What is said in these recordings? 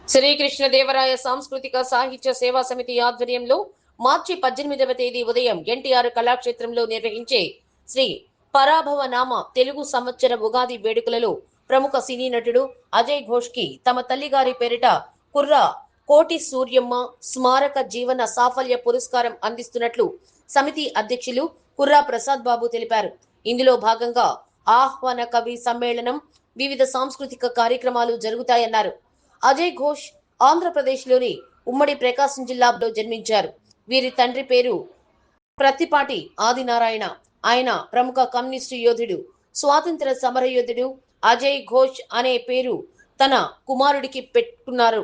శ్రీకృష్ణదేవరాయ సాంస్కృతిక సాహిత్య సేవా సమితి ఆధ్వర్యంలో మార్చి 18వ తేదీ ఉదయం ఎన్టీఆర్ కళాక్షేత్రంలో నిర్వహించే శ్రీ పరాభవ నామ తెలుగు సంవత్సర ఉగాది వేడుకలలో ప్రముఖ సినీ నటుడు అజయ్ ఘోష్ కి తమ తల్లిగారి పేరిట కుర్రా కోటి సూర్యమ్మ స్మారక జీవన సాఫల్య పురస్కారం అందిస్తున్నట్లు సమితి అధ్యక్షులు కుర్రా ప్రసాద్ బాబు తెలిపారు. ఇందులో భాగంగా ఆహ్వాన కవి సమ్మేళనం, వివిధ సాంస్కృతిక కార్యక్రమాలు జరుగుతాయన్నారు. అజయ్ ఘోష్ ఆంధ్రప్రదేశ్లోని ఉమ్మడి ప్రకాశం జిల్లాలో జన్మించారు. వీరి తండ్రి పేరు ప్రత్తిపాటి ఆదినారాయణ. ఆయన ప్రముఖ కమ్యూనిస్టు యోధుడు, స్వాతంత్ర సమరయోధుడు. అజయ్ ఘోష్ అనే పేరు తన కుమారుడికి పెట్టుకున్నారు.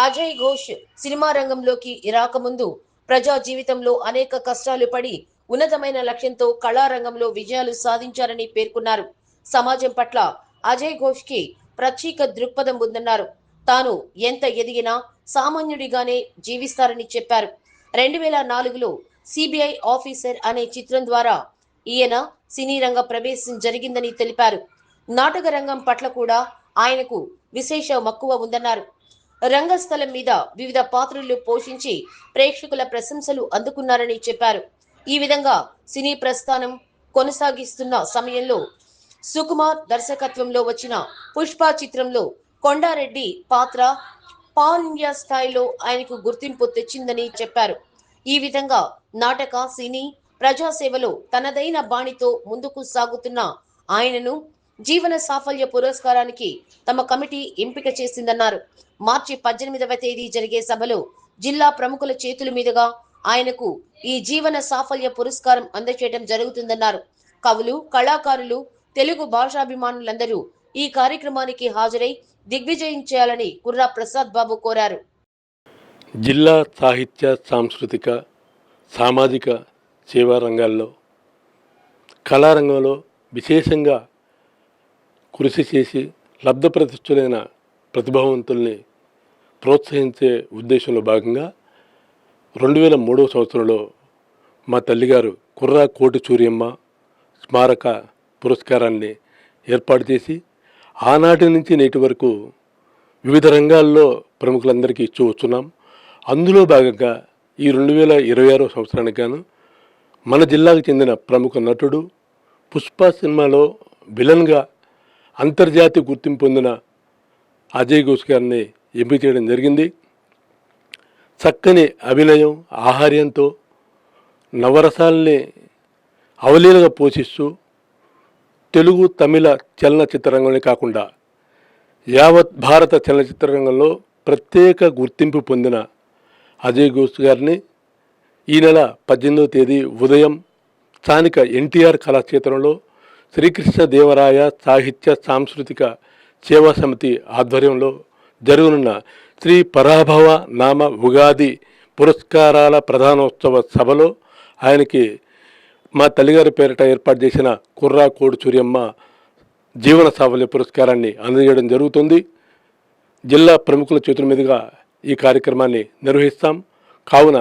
అజయ్ ఘోష్ సినిమా రంగంలోకి రాకముందు ప్రజా జీవితంలో అనేక కష్టాలు పడి ఉన్నతమైన లక్ష్యంతో కళారంగంలో విజయాలు సాధించారని పేర్కొన్నారు. సమాజం పట్ల అజయ్ ఘోష్ కి ప్రత్యేక దృక్పథం ఉందన్నారు. తాను ఎంత ఎదిగినా సామాన్యుడిగానే జీవిస్తారని చెప్పారు. 2004లో సిబిఐ ఆఫీసర్ అనే చిత్రం ద్వారా ఈయన సినీ రంగ ప్రవేశం జరిగిందని తెలిపారు. నాటక రంగం పట్ల కూడా ఆయనకు విశేష మక్కువ ఉందన్నారు. రంగస్థలం మీద వివిధ పాత్రలు పోషించి ప్రేక్షకుల ప్రశంసలు అందుకున్నారని చెప్పారు. ఈ విధంగా సినీ ప్రస్థానం కొనసాగిస్తున్న సమయంలో సుకుమార్ దర్శకత్వంలో వచ్చిన పుష్ప చిత్రంలో కొండారెడ్డి పాత్ర పాన్ ఇండియా స్థాయిలో ఆయనకు గుర్తింపు తెచ్చిందని చెప్పారు. ఈ విధంగా నాటక, సినీ, ప్రజాసేవలో తనదైన బాణితో ముందుకు సాగుతున్న ఆయనను జీవన సాఫల్య పురస్కారానికి తమ కమిటీ ఎంపిక చేసిందన్నారు. మార్చి 18వ తేదీ జరిగే సభలో జిల్లా ప్రముఖుల చేతుల మీదుగా ఆయనకు ఈ జీవన సాఫల్య పురస్కారం అందజేయడం జరుగుతుందన్నారు. కవులు, కళాకారులు, తెలుగు భాషాభిమానులందరూ ఈ కార్యక్రమానికి హాజరై దిగ్విజయం చేయాలని కుర్రా ప్రసాద్ బాబు కోరారు. జిల్లా సాహిత్య, సాంస్కృతిక, సామాజిక సేవా రంగాల్లో, కళారంగంలో విశేషంగా కృషి చేసి లబ్ధప్రతిష్ఠులైన ప్రతిభావంతుల్ని ప్రోత్సహించే ఉద్దేశంలో భాగంగా 2003 సంవత్సరంలో మా తల్లిగారు కుర్రా కోటి సూర్యమ్మ స్మారక పురస్కారాన్ని ఏర్పాటు చేసి ఆనాటి నుంచి నేటి వరకు వివిధ రంగాల్లో ప్రముఖులందరికీ ఇచ్చి వచ్చున్నాం. అందులో భాగంగా ఈ 2026 సంవత్సరానికి గాను మన జిల్లాకు చెందిన ప్రముఖ నటుడు, పుష్ప సినిమాలో విలన్గా అంతర్జాతీయ గుర్తింపు పొందిన అజయ్ ఘోష్ గారిని ఎంపిక చేయడం జరిగింది. చక్కని అభినయం, ఆహార్యంతో నవరసాల్ని అవలీలగా పోషిస్తూ తెలుగు, తమిళ చలనచిత్ర రంగంలో కాకుండా యావత్ భారత చలనచిత్ర రంగంలో ప్రత్యేక గుర్తింపు పొందిన అజయ్ ఘోష్ గారిని ఈ నెల 18వ తేదీ ఉదయం స్థానిక ఎన్టీఆర్ కళాక్షేత్రంలో శ్రీకృష్ణదేవరాయ సాహిత్య సాంస్కృతిక సేవా సమితి ఆధ్వర్యంలో జరగనున్న శ్రీ పరాభవ నామ ఉగాది పురస్కారాల ప్రధానోత్సవ సభలో ఆయనకి మా తల్లిగారి పేరిట ఏర్పాటు చేసిన కుర్రా కోడి సూర్యమ్మ జీవన సాఫల్య పురస్కారాన్ని అందజేయడం జరుగుతుంది. జిల్లా ప్రముఖుల చేతుల మీదుగా ఈ కార్యక్రమాన్ని నిర్వహిస్తాం. కావున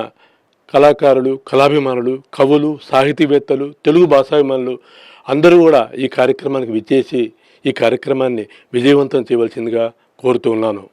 కళాకారులు, కళాభిమానులు, కవులు, సాహితీవేత్తలు, తెలుగు భాషాభిమానులు అందరూ కూడా ఈ కార్యక్రమానికి విచ్చేసి ఈ కార్యక్రమాన్ని విజయవంతం చేయవలసిందిగా కోరుతూ ఉన్నాను.